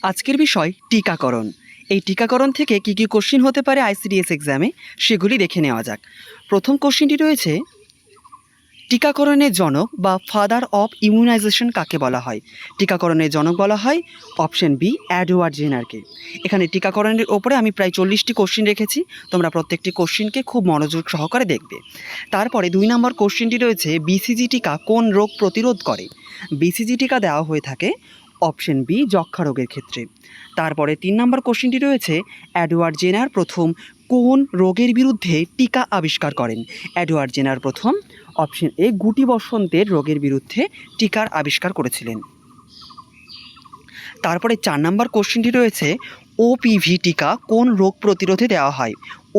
আজকের বিষয় টিকাকরণ। এই টিকাকরণ থেকে কী কী কোশ্চিন হতে পারে আইসিডিএস এক্সামে সেগুলি দেখে নেওয়া যাক। প্রথম কোশ্চিনটি রয়েছে, টিকাকরণের জনক বা ফাদার অফ ইমিউনাইজেশন কাকে বলা হয়? টিকাকরণের জনক বলা হয় অপশন বি এডওয়ার্ড জেনারকে। এখানে টিকাকরণের ওপরে আমি প্রায় 40টি কোশ্চিন রেখেছি, তোমরা প্রত্যেকটি কোশ্চিনকে খুব মনোযোগ সহকারে দেখবে। তারপরে 2 নম্বর কোশ্চিনটি রয়েছে, বিসিজি টিকা কোন রোগ প্রতিরোধ করে? বিসিজি টিকা দেওয়া হয়ে থাকে অপশন বি যক্ষা রোগের ক্ষেত্রে। তারপরে 3 নম্বর কোশ্চিনটি রয়েছে, এডওয়ার্ড জেনার প্রথম কোন রোগের বিরুদ্ধে টিকা আবিষ্কার করেন? এডওয়ার্ড জেনার প্রথম অপশন এ গুটি বসন্তের রোগের বিরুদ্ধে টিকার আবিষ্কার করেছিলেন। তারপরে 4 নম্বর কোশ্চিনটি রয়েছে, ওপিভি টিকা কোন রোগ প্রতিরোধে দেওয়া হয়?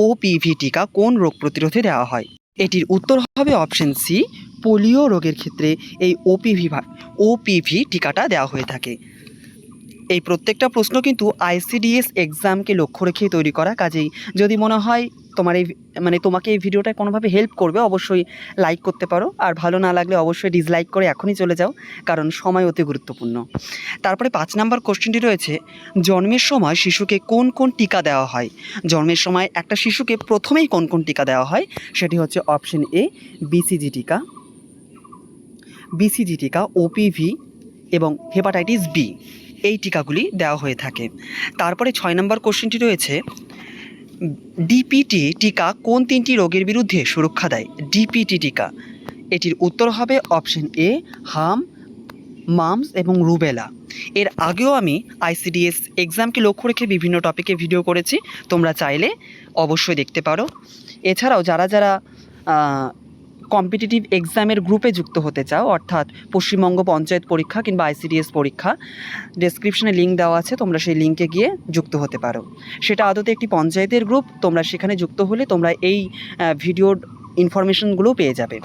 ওপিভি টিকা কোন রোগ প্রতিরোধে দেওয়া হয়? এটির উত্তর হবে অপশন সি পোলিও রোগের ক্ষেত্রে এই ওপিভি টিকাটা দেওয়া হয়ে থাকে। এই প্রত্যেকটা প্রশ্ন কিন্তু আইসিডিএস এক্সামকে লক্ষ্য রেখেই তৈরি করা, কাজেই যদি মনে হয় তোমাকে এই ভিডিওটা কোনোভাবে হেল্প করবে, অবশ্যই লাইক করতে পারো, আর ভালো না লাগলে অবশ্যই ডিসলাইক করে এখনই চলে যাও, কারণ সময় অতি গুরুত্বপূর্ণ। তারপরে 5 নম্বর কোশ্চেনটি রয়েছে, জন্মের সময় শিশুকে কোন কোন টিকা দেওয়া হয়? জন্মের সময় একটা শিশুকে প্রথমেই কোন কোন টিকা দেওয়া হয়? সেটি হচ্ছে অপশন এ বিসিজি টিকা, ওপিভি এবং হেপাটাইটিস বি, এই টিকাগুলি দেওয়া হয়ে থাকে। তারপরে 6 নম্বর কোশ্চেনটি রয়েছে, ডিপিটি টিকা কোন 3টি রোগের বিরুদ্ধে সুরক্ষা দেয়? ডিপিটি টিকা, এটির উত্তর হবে অপশন এ হাম, মামস এবং রুবেলা। এর আগেও আমি আইসিডিএস এক্সামকে লক্ষ্য রেখে বিভিন্ন টপিকে ভিডিও করেছি, তোমরা চাইলে অবশ্যই দেখতে পারো। এছাড়াও যারা যারা কম্পিটিটিভ এক্সামের গ্রুপে যুক্ত হতে চাও, অর্থাৎ পশ্চিমবঙ্গ পঞ্চায়েত পরীক্ষা কিংবা আইসিডিএস পরীক্ষা, ডেসক্রিপশনে লিঙ্ক দেওয়া আছে, তোমরা সেই লিঙ্কে গিয়ে যুক্ত হতে পারো। সেটা আদতে একটি পঞ্চায়েতের গ্রুপ, তোমরা সেখানে যুক্ত হলে তোমরা এই ভিডিওর ইনফরমেশনগুলো পেয়ে যাবে।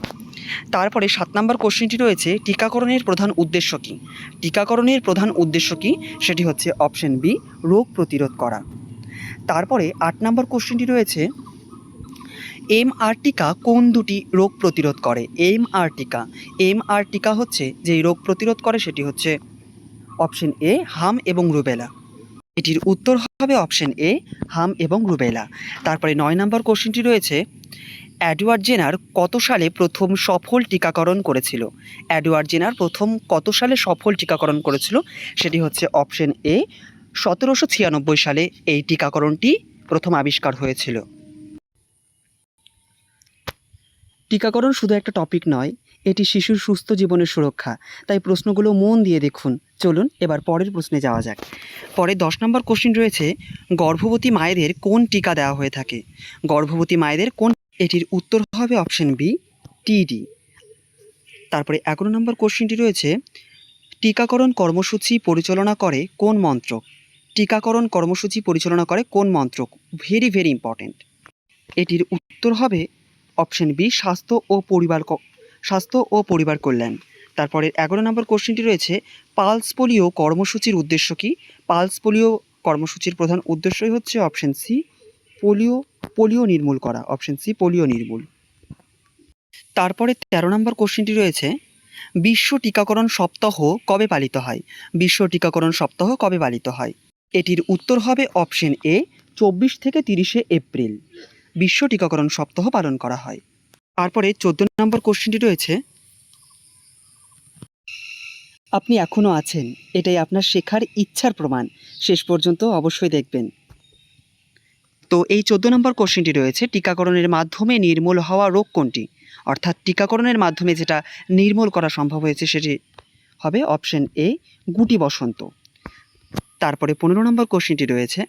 তারপরে 7 নম্বর কোশ্চেনটি রয়েছে, টিকাকরণের প্রধান উদ্দেশ্য কী? টিকাকরণের প্রধান উদ্দেশ্য কী? সেটি হচ্ছে অপশন বি রোগ প্রতিরোধ করা। তারপরে 8 নম্বর কোশ্চেনটি রয়েছে, এমআর টিকা কোন দুটি রোগ প্রতিরোধ করে? এমআর টিকা হচ্ছে যেই রোগ প্রতিরোধ করে সেটি হচ্ছে অপশন এ হাম এবং রুবেলা। এটির উত্তর হবে অপশন এ হাম এবং রুবেলা। তারপরে 9 নম্বর কোশ্চেনটি রয়েছে, এডওয়ার্ড জেনার কত সালে প্রথম সফল টিকাকরণ করেছিল? এডওয়ার্ড জেনার প্রথম কত সালে সফল টিকাকরণ করেছিল? সেটি হচ্ছে অপশন এ 1796 সালে এই টিকাকরণটি প্রথম আবিষ্কার হয়েছিল। টিকাকরণ শুধু একটা টপিক নয়, এটি শিশুর সুস্থ জীবনের সুরক্ষা, তাই প্রশ্নগুলো মন দিয়ে দেখুন। চলুন এবার পরের প্রশ্নে যাওয়া যাক। পরে 10 নম্বর কোশ্চেন রয়েছে, গর্ভবতী মায়েদের কোন টিকা দেওয়া হয়ে থাকে? গর্ভবতী মায়েদের কোন, এটির উত্তর হবে অপশন বি টিডি। তারপরে 11 নম্বর কোশ্চেনটি রয়েছে, টিকাকরণ কর্মসূচি পরিচালনা করে কোন মন্ত্রক? টিকাকরণ কর্মসূচি পরিচালনা করে কোন মন্ত্রক? Very very important. এটির উত্তর হবে অপশন বি স্বাস্থ্য ও পরিবার কল্যাণ। তারপরে 11 নম্বর কোশ্চেনটি রয়েছে, পালস পোলিও কর্মসূচির উদ্দেশ্য কী? পালস পোলিও কর্মসূচির প্রধান উদ্দেশ্যই হচ্ছে অপশন সি পোলিও নির্মূল করা, অপশন সি পোলিও নির্মূল। তারপরে 13 নম্বর কোশ্চেনটি রয়েছে, বিশ্ব টিকাকরণ সপ্তাহ কবে পালিত হয়? বিশ্ব টিকাকরণ সপ্তাহ কবে পালিত হয়? এটির উত্তর হবে অপশন এ 24 থেকে 30 এপ্রিল বিশ্ব টিকাকরণ সপ্তাহ পালন করা হয়। তারপরে 14 নম্বর কোশ্চেনটি রয়েছে, আপনি এখনও আছেন, এটাই আপনার শেখার ইচ্ছার প্রমাণ, শেষ পর্যন্ত অবশ্যই দেখবেন। তো এই 14 নম্বর কোশ্চেনটি রয়েছে, টিকাকরণের মাধ্যমে নির্মূল হওয়া রোগ কোনটি? অর্থাৎ টিকাকরণের মাধ্যমে যেটা নির্মূল করা সম্ভব হয়েছে সেটি হবে অপশন এ গুটি বসন্ত। তারপরে 15 নম্বর কোশ্চেনটি রয়েছে,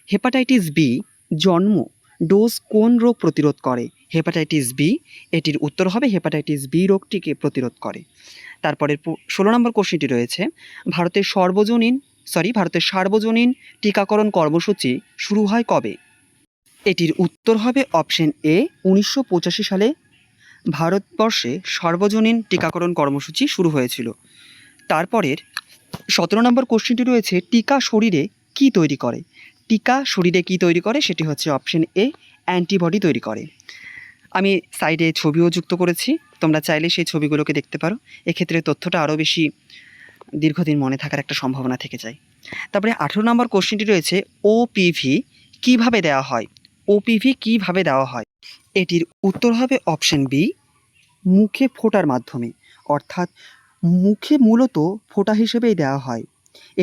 হেপাটাইটিস বি জন্ম ডোজ কোন রোগ প্রতিরোধ করে? হেপাটাইটিস বি, এটির উত্তর হবে হেপাটাইটিস বি রোগটিকে প্রতিরোধ করে। তারপরে 16 নম্বর কোশ্চেনটি রয়েছে, ভারতের সার্বজনীন টিকাকরণ কর্মসূচি শুরু হয় কবে? এটির উত্তর হবে অপশন এ 1985 সালে ভারতবর্ষে সার্বজনীন টিকাকরণ কর্মসূচি শুরু হয়েছিল। তারপরের 17 নম্বর কোশ্চেনটি রয়েছে, টিকা শরীরে কি তৈরি করে? টিকা শরীরে কি তৈরি করে? সেটি হচ্ছে অপশন এ অ্যান্টিবডি তৈরি করে। আমি সাইডে ছবিও যুক্ত করেছি, তোমরা চাইলে সেই ছবিগুলোকে দেখতে পারো, এক্ষেত্রে তথ্যটা আরও বেশি দীর্ঘদিন মনে থাকার একটা সম্ভাবনা থেকে যায়। তারপরে 18 নম্বর কোশ্চেনটি রয়েছে ওপিভি কিভাবে দেওয়া হয়? ওপিভি কিভাবে দেওয়া হয়? এটির উত্তর হবে অপশন বি, মুখে ফোঁটার মাধ্যমে, অর্থাৎ মুখে মূলত ফোঁটা হিসেবেই দেওয়া হয়।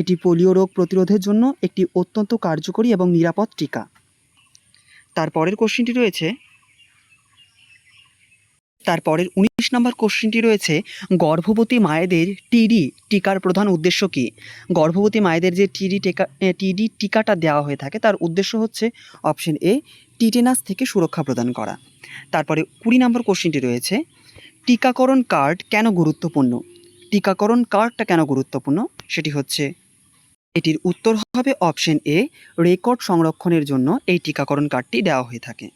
এটি পোলিও রোগ প্রতিরোধের জন্য একটি অত্যন্ত কার্যকরী এবং নিরাপদ টিকা। তারপরের কোশ্চেনটি রয়েছে 19 নম্বর কোশ্চেনটি রয়েছে গর্ভবতী মায়েদের টিডি টিকার প্রধান উদ্দেশ্য কী? গর্ভবতী মায়েদের যে টিডি টিকাটা দেওয়া হয়ে থাকে তার উদ্দেশ্য হচ্ছে অপশন এ, টিটেনাস থেকে সুরক্ষা প্রদান করা। তারপরে 20 নম্বর কোশ্চেনটি রয়েছে টিকাকরণ কার্ড কেন গুরুত্বপূর্ণ? টিকাকরণ কার্ডটা কেন গুরুত্বপূর্ণ? সেটি হচ্ছে, এটির উত্তর হবে অপশন এ, রেকর্ড সংরক্ষণের জন্য এই টিকাকরণ কার্ডটি দেওয়া হয়ে থাকে।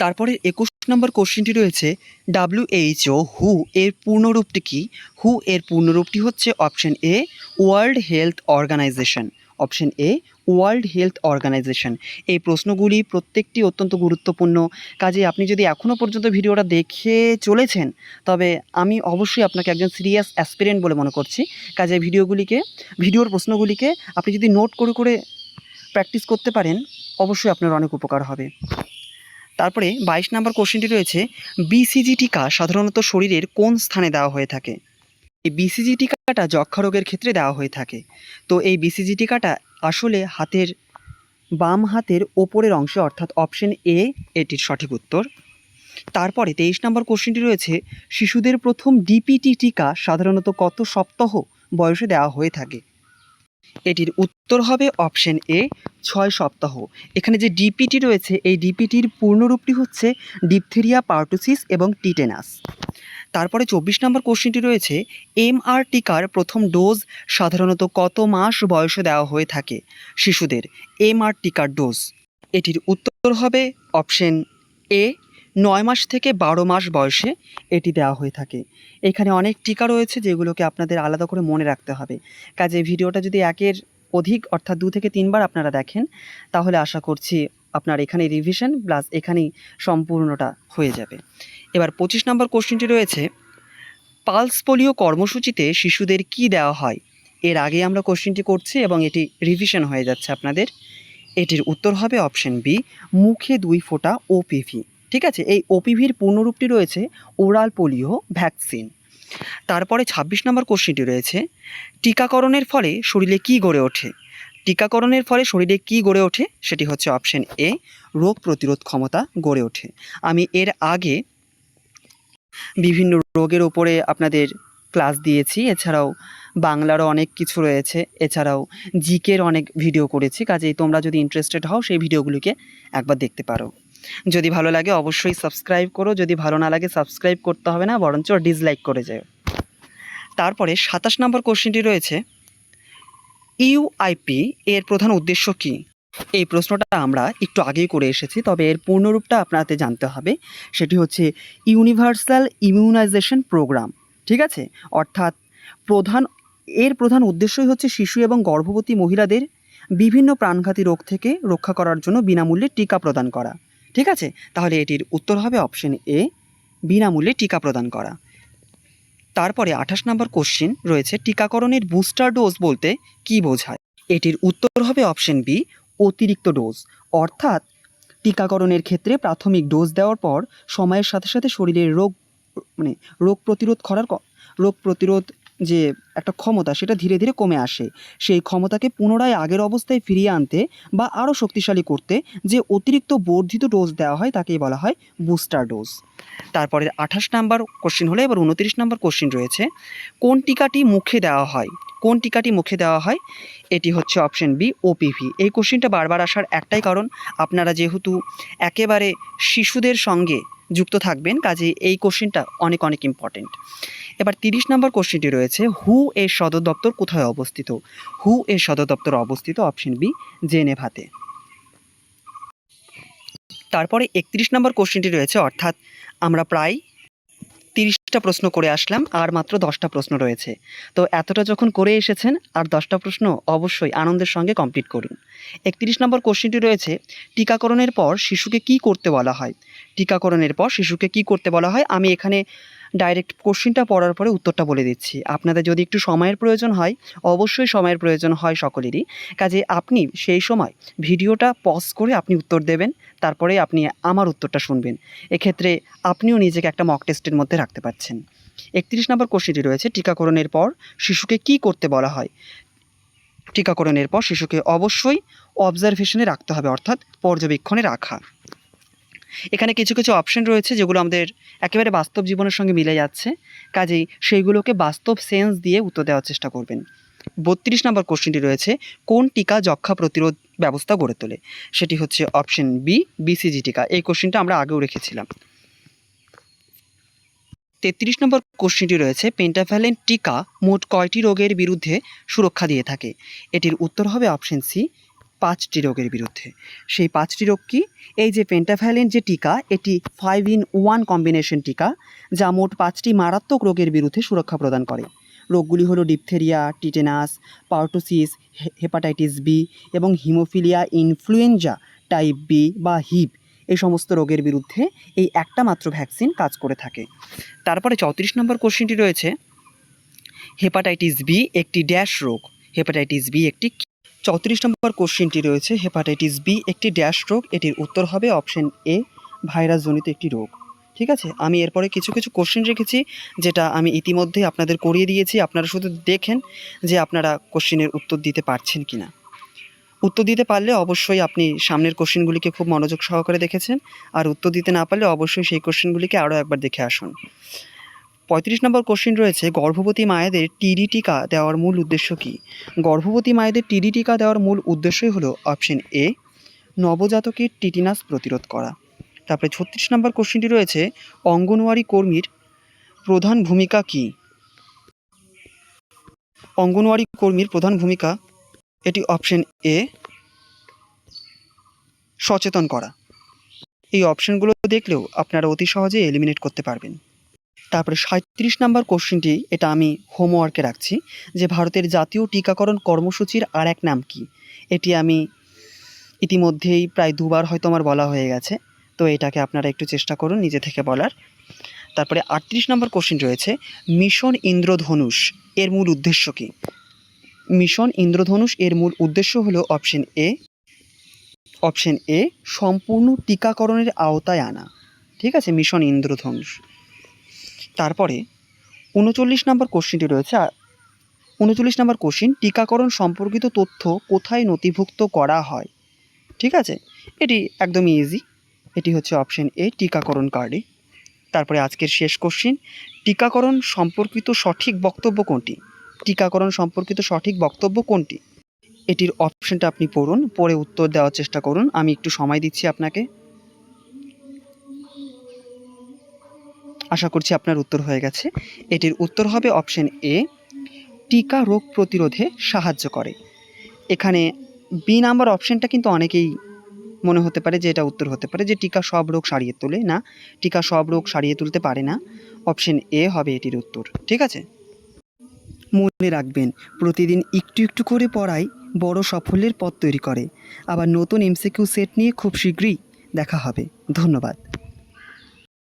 তারপরে 21 নম্বর কোশ্চেনটি রয়েছে WHO হু এর পূর্ণরূপটি কী? হু এর পূর্ণরূপটি হচ্ছে option A, world health organization. Option A, world health organization. এই প্রশ্নগুলি প্রত্যেকটি অত্যন্ত গুরুত্বপূর্ণ, কাজে আপনি যদি এখনও পর্যন্ত ভিডিওটা দেখে চলেছেন তবে আমি অবশ্যই আপনাকে একজন সিরিয়াস অ্যাসপিরেন্ট বলে মনে করছি। কাজে ভিডিওর প্রশ্নগুলিকে আপনি যদি নোট করে করে প্র্যাকটিস করতে পারেন অবশ্যই আপনার অনেক উপকার হবে। তারপরে 22 নম্বর কোশ্চেনটি রয়েছে বিসিজি টিকা সাধারণত শরীরের কোন স্থানে দেওয়া হয়ে থাকে? এই বিসিজি টিকাটা যক্ষ্মা রোগের ক্ষেত্রে দেওয়া হয়ে থাকে। তো এই বিসিজি টিকাটা আসলে বাম হাতের ওপরের অংশে, অর্থাৎ অপশন এ এটির সঠিক উত্তর। তারপরে 23 নম্বর কোশ্চেনটি রয়েছে শিশুদের প্রথম ডিপিটি টিকা সাধারণত কত সপ্তাহ বয়সে দেওয়া হয়ে থাকে? এটির উত্তর হবে অপশন এ, 6 সপ্তাহ। এখানে যে ডিপিটি রয়েছে এই ডিপিটির পূর্ণরূপটি হচ্ছে ডিপথেরিয়া, পার্টুসিস এবং টিটেনাস। তারপরে 24 নম্বর কোশ্চেনটি রয়েছে এমআর টিকার প্রথম ডোজ সাধারণত কত মাস বয়সে দেওয়া হয়ে থাকে শিশুদের? এমআর টিকার ডোজ, এটির উত্তর হবে অপশন এ, 9 মাস থেকে 12 মাস বয়সে এটি দেওয়া হয়ে থাকে। এখানে অনেক টিকা রয়েছে যেগুলোকে আপনাদের আলাদা করে মনে রাখতে হবে। কাজে ভিডিওটা যদি একের অধিক অর্থাৎ 2 থেকে 3 বার আপনারা দেখেন তাহলে আশা করছি আপনার এখানে রিভিশন প্লাস এখানেই সম্পূর্ণটা হয়ে যাবে। এবার 25 নম্বর কোশ্চেনটি রয়েছে পালস পোলিও কর্মসূচিতে শিশুদের কি দেওয়া হয়? এর আগে আমরা কোশ্চেনটি করছি এবং এটি রিভিশন হয়ে যাচ্ছে আপনাদের। এটির উত্তর হবে অপশন বি, মুখে 2 ফোঁটা ওপিভি। ঠিক আছে, এই ওপিভির পূর্ণরূপটি রয়েছে ওরাল পোলিও ভ্যাকসিন। তারপরে 26 নম্বর কোশ্চেনটি রয়েছে টিকাকরণের ফলে শরীরে কি গড়ে ওঠে? টিকাকরণের ফলে শরীরে কি গড়ে ওঠে? সেটি হচ্ছে অপশন এ, রোগ প্রতিরোধ ক্ষমতা গড়ে ওঠে। আমি এর আগে বিভিন্ন রোগের ওপরে আপনাদের ক্লাস দিয়েছি, এছাড়াও বাংলারও অনেক কিছু রয়েছে, এছাড়াও জিকের অনেক ভিডিও করেছি। কাজেই তোমরা যদি ইন্টারেস্টেড হও সেই ভিডিওগুলিকে একবার দেখতে পারো। যদি ভালো লাগে অবশ্যই সাবস্ক্রাইব করো, যদি ভালো না লাগে সাবস্ক্রাইব করতে হবে না, বরঞ্চ ডিসলাইক করে যাও। তারপরে 27 নম্বর কোশ্চেনটি রয়েছে ইউআইপি এর প্রধান উদ্দেশ্য কী? এই প্রশ্নটা আমরা একটু আগেই করে এসেছি, তবে এর পূর্ণরূপটা আপনাদের জানতে হবে। সেটি হচ্ছে ইউনিভার্সাল ইমিউনাইজেশন প্রোগ্রাম। ঠিক আছে, অর্থাৎ প্রধান উদ্দেশ্যই হচ্ছে শিশু এবং গর্ভবতী মহিলাদের বিভিন্ন প্রাণঘাতী রোগ থেকে রক্ষা করার জন্য বিনামূল্যে টিকা প্রদান করা। ঠিক আছে, তাহলে এটির উত্তর হবে অপশন এ, বিনামূল্যে টিকা প্রদান করা। তারপরে 28 নম্বর কোশ্চেন রয়েছে টিকাকরণের বুস্টার ডোজ বলতে কী বোঝায়? এটির উত্তর হবে অপশন বি, অতিরিক্ত ডোজ। অর্থাৎ টিকাকরণের ক্ষেত্রে প্রাথমিক ডোজ দেওয়ার পর সময়ের সাথে সাথে শরীরের রোগ প্রতিরোধ যে একটা ক্ষমতা সেটা ধীরে ধীরে কমে আসে। সেই ক্ষমতাকে পুনরায় আগের অবস্থায় ফিরিয়ে আনতে বা আরও শক্তিশালী করতে যে অতিরিক্ত বর্ধিত ডোজ দেওয়া হয় তাকেই বলা হয় বুস্টার ডোজ। তারপরে 28 নাম্বার কোশ্চেন হলো, এবার 29 নাম্বার কোশ্চেন রয়েছে কোন টিকাটি মুখে দেওয়া হয়? কোন টিকাটি মুখে দেওয়া হয়? এটি হচ্ছে অপশন বি, ওপিভি। এই কোশ্চেনটা বারবার আসার একটাই কারণ, আপনারা যেহেতু একেবারে শিশুদের সঙ্গে যুক্ত থাকবেন কাজে এই কোশ্চেনটা অনেক অনেক ইম্পর্টেন্ট। এবার 30 নম্বর কোশ্চেনটি রয়েছে হু এর সদর দপ্তর কোথায় অবস্থিত? হু এর সদর দপ্তর অবস্থিত অপশন বি, জেনেভাতে। তারপরে 31 নম্বর কোশ্চেনটি রয়েছে, অর্থাৎ আমরা প্রায় 30টা প্রশ্ন করে আসলাম, আর মাত্র 10টা প্রশ্ন রয়েছে। তো এতটা যখন করে এসেছেন আর 10টা প্রশ্ন অবশ্যই আনন্দের সঙ্গে কমপ্লিট করুন। 31 নম্বর কোশ্চেনটি রয়েছে টিকাকরণের পর শিশুকে কি করতে বলা হয়? টিকাকরণের পর শিশুকে কি করতে বলা হয়? আমি এখানে ডাইরেক্ট কোশ্চিনটা পড়ার পরে উত্তরটা বলে দিচ্ছি। আপনাদের যদি একটু সময়ের প্রয়োজন হয়, অবশ্যই সময়ের প্রয়োজন হয় সকলেরই, কাজে আপনি সেই সময় ভিডিওটা পজ করে আপনি উত্তর দেবেন, তারপরে আপনি আমার উত্তরটা শুনবেন। এক্ষেত্রে আপনিও নিজেকে একটা মক টেস্টের মধ্যে রাখতে পারছেন। 31 নম্বর কোশ্চেনটি রয়েছে, টিকাকরণের পর শিশুকে কী করতে বলা হয়? টিকাকরণের পর শিশুকে অবশ্যই অবজারভেশনে রাখতে হবে, অর্থাৎ পর্যবেক্ষণে রাখা। এখানে কিছু কিছু অপশন রয়েছে যেগুলো আমাদের একেবারে বাস্তব জীবনের সঙ্গে মিলে যাচ্ছে, কাজেই সেইগুলোকে বাস্তব সেন্স দিয়ে উত্তর দেওয়ার চেষ্টা করবেন। 32 নম্বর কোশ্চেনটি রয়েছে, কোন টিকা যক্ষ্মা প্রতিরোধ ব্যবস্থা গড়ে তোলে? সেটি হচ্ছে অপশন বি, বিসিজি টিকা। এই কোশ্চেনটা আমরা আগেও রেখেছিলাম। 33 নম্বর কোশ্চেনটি রয়েছে, পেন্টাভ্যালেন্ট টিকা মোট কয়টি রোগের বিরুদ্ধে সুরক্ষা দিয়ে থাকে? এটির উত্তর হবে অপশন সি, 5টি রোগের বিরুদ্ধে। সেই 5টি রোগ কি? এই যে পেন্টাভ্যালেন্ট যে টিকা, এটি 5-in-1 কম্বিনেশন টিকা, যা মোট 5টি মারাত্মক রোগের বিরুদ্ধে সুরক্ষা প্রদান করে। রোগগুলি হলো diphtheria, tetanus, pertussis, hepatitis B এবং হিমোফিলিয়া ইনফ্লুয়েঞ্জা টাইপ বি বা হিপ, এই সমস্ত রোগের বিরুদ্ধে এই একটা মাত্র ভ্যাকসিন কাজ করে থাকে। তারপরে 34 নম্বর কোশ্চেনটি রয়েছে, হেপাটাইটিস বি একটি ড্যাশ রোগ। হেপাটাইটিস বি একটি 34 নম্বর কোশ্চেনটি রয়েছে, হেপাটাইটিস বি একটি ড্যাশ রোগ। এটির উত্তর হবে অপশন এ, ভাইরাসজনিত একটি রোগ। ঠিক আছে, আমি এরপরে কিছু কিছু কোশ্চেন রেখেছি যেটা আমি ইতিমধ্যে আপনাদের করিয়ে দিয়েছি। আপনারা শুধু দেখেন যে আপনারা কোশ্চেনের উত্তর দিতে পারছেন কি না। উত্তর দিতে পারলে অবশ্যই আপনি সামনের কোশ্চেনগুলিকে খুব মনোযোগ সহকারে দেখেছেন, আর উত্তর দিতে না পারলে অবশ্যই সেই কোশ্চেনগুলিকে আরও একবার দেখে আসুন। 35 নম্বর কোশ্চেন রয়েছে, গর্ভবতী মায়েদের টিডি টিকা দেওয়ার মূল উদ্দেশ্য কী? গর্ভবতী মায়েদের টিডি টিকা দেওয়ার মূল উদ্দেশ্যই হলো অপশন এ, নবজাতকের টিটিনাস প্রতিরোধ করা। তারপরে 36 নম্বর কোশ্চেনটি রয়েছে, অঙ্গনওয়াড়ি কর্মীর প্রধান ভূমিকা কী? অঙ্গনওয়াড়ি কর্মীর প্রধান ভূমিকা, এটি অপশন এ, সচেতন করা। এই অপশনগুলো দেখলেও আপনারা অতি সহজে এলিমিনেট করতে পারবেন। তারপরে 37 নম্বর কোশ্চেনটি, এটা আমি হোমওয়ার্কে রাখছি, যে ভারতের জাতীয় টিকাকরণ কর্মসূচির আর এক নাম কি? এটি আমি ইতিমধ্যেই প্রায় দুবার হয়তো আমার বলা হয়ে গেছে, তো এটাকে আপনারা একটু চেষ্টা করুন নিজে থেকে বলার। তারপরে 38 নম্বর কোশ্চেন রয়েছে, মিশন ইন্দ্রধনুষ এর মূল উদ্দেশ্য কী? মিশন ইন্দ্রধনুষ এর মূল উদ্দেশ্য হলো অপশন এ, সম্পূর্ণ টিকাকরণের আওতায় আনা। ঠিক আছে, মিশন ইন্দ্রধনুষ। তারপরে 39 নম্বর কোশ্চেনটি রয়েছে, 39 নম্বর কোশ্চেন, টিকাকরণ সম্পর্কিত তথ্য কোথায় নথিভুক্ত করা হয়? ঠিক আছে, এটি একদমই ইজি, এটি হচ্ছে অপশন এ, টিকাকরণ কার্ডে। তারপরে আজকের শেষ কোশ্চেন, টিকাকরণ সম্পর্কিত সঠিক বক্তব্য কোনটি? টিকাকরণ সম্পর্কিত সঠিক বক্তব্য কোনটি? এটির অপশনটা আপনি পড়ুন, পড়ে উত্তর দেওয়ার চেষ্টা করুন। আমি একটু সময় দিচ্ছি আপনাকে। আশা করছি আপনার উত্তর হয়ে গেছে। এটির উত্তর হবে অপশন এ, টিকা রোগ প্রতিরোধে সাহায্য করে। এখানে বি নাম্বার অপশনটা কিন্তু অনেকেই মনে হতে পারে যে এটা উত্তর হতে পারে যে টিকা সব রোগ সারিয়ে তোলে। না, টিকা সব রোগ সারিয়ে তুলতে পারে না। অপশন এ হবে এটির উত্তর। ঠিক আছে, মনে রাখবেন, প্রতিদিন একটু একটু করে পড়াই বড় সাফল্যের পথ তৈরি করে। আবার নতুন এমসিকিউ সেট নিয়ে খুব শীঘ্রই দেখা হবে। ধন্যবাদ।